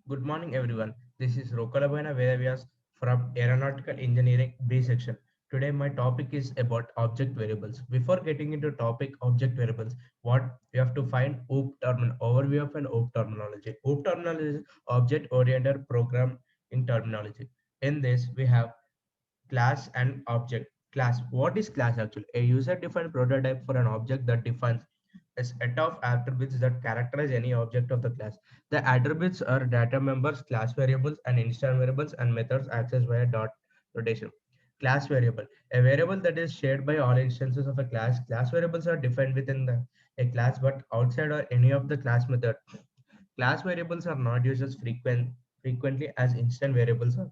Good morning, everyone. This is Rokalabana Vedavyas from Aeronautical Engineering B section. Today, my topic is about object variables. Before getting into topic object variables, what we have to find OOP terminal overview of an OOP terminology. OOP terminology is object-oriented programming terminology. In this, we have class and object. Class. What is class actually? A user-defined prototype for an object that defines a set of attributes that characterize any object of the class. The attributes are data members, class variables, and instance variables, and methods accessed via dot notation. Class variable. A variable that is shared by all instances of a class. Class variables are defined within a class but outside or any of the class method. Class variables are not used as frequently as instant variables are.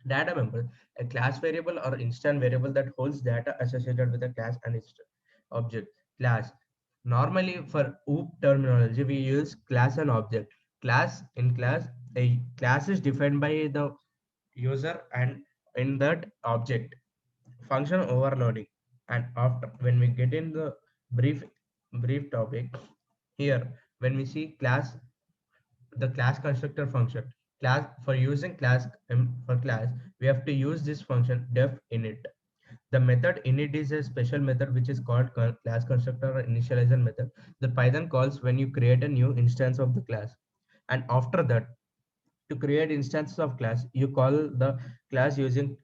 Data member, a class variable or instant variable that holds data associated with a class and its object. Class. Normally, for OOP terminology, we use class and object. Class in class, a class is defined by the user and in that object. Function overloading. And after when we get in the brief brief topic here, when we see class, the class constructor function class for using class for class we have to use this function def init. The method init is a special method which is called class constructor or initialization method that Python calls when you create a new instance of the class. And after that, to create instances of class you call the class using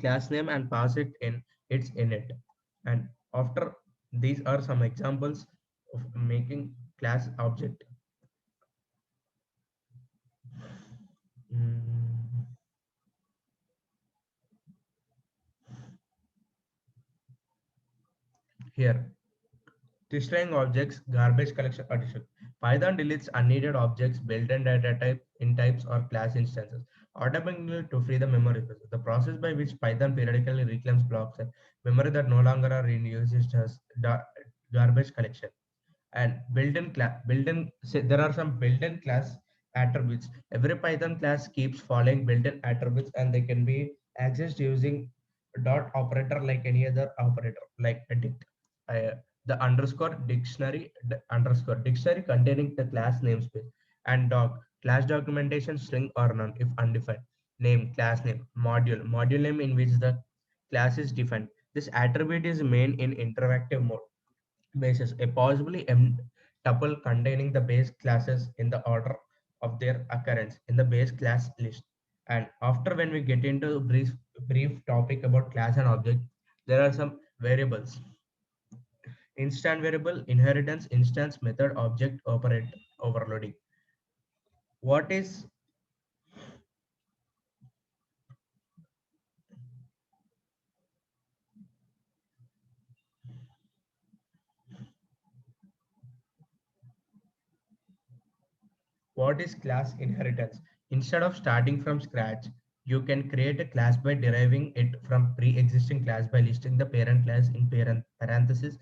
class name and pass it in its init. And after, these are some examples of making class object. Mm, Here, destroying objects, garbage collection addition. Python deletes unneeded objects, built-in data type in types or class instances, automatically to free the memory. The process by which Python periodically reclaims blocks and memory that no longer are in use is just garbage collection. And built-in class, there are some built-in class attributes. Every Python class keeps following built-in attributes, and they can be accessed using dot operator like any other operator, like a dict. Uh, the underscore dictionary underscore dictionary containing the class namespace, and doc class documentation string or none if undefined. Name class name module name in which the class is defined. This attribute is main in interactive mode basis, a possibly m tuple containing the base classes in the order of their occurrence in the base class list. And after, when we get into brief topic about class and object, there are some variables. Instant variable, inheritance, instance, method, object, operate, overloading. What is What is class inheritance? Instead of starting from scratch, you can create a class by deriving it from pre-existing class by listing the parent class in parentheses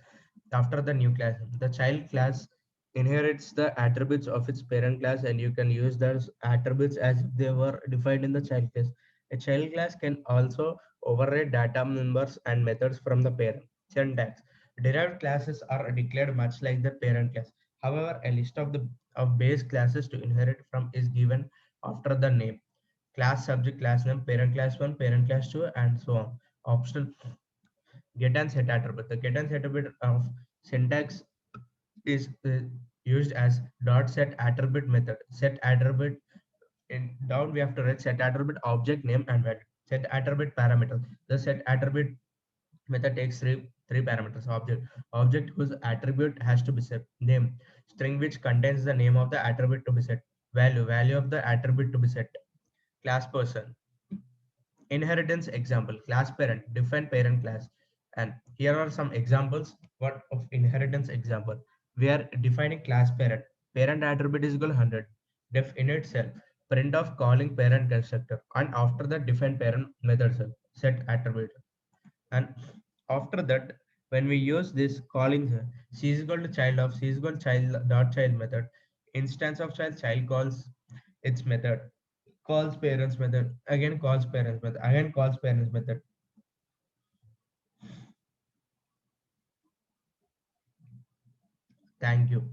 after the new class. The child class inherits the attributes of its parent class, and you can use those attributes as if they were defined in the child class. A child class can also override data members and methods from the parent. Syntax. Derived classes are declared much like the parent class. However, a list of base classes to inherit from is given after the name. Class subject class name, parent class 1, parent class 2, and so on. Optional get and set attribute. The get and set attribute of syntax is used as dot set attribute method. Set attribute in down we have to write set attribute object name and value. Set attribute parameter. The set attribute method takes three parameters. Object whose attribute has to be set. Name string which contains the name of the attribute to be set. Value of the attribute to be set. Class person. Inheritance example. Class parent. Define parent class. And here are some examples what of inheritance example. We are defining class parent. Parent attribute is equal 100. Def init self. Print of calling parent constructor. And after that define parent method self. Set attribute. And after that, when we use this calling c is equal to child of c is equal to child dot child method, instance of child calls its method, calls parents method, again calls parents method, again calls parents method. Thank you.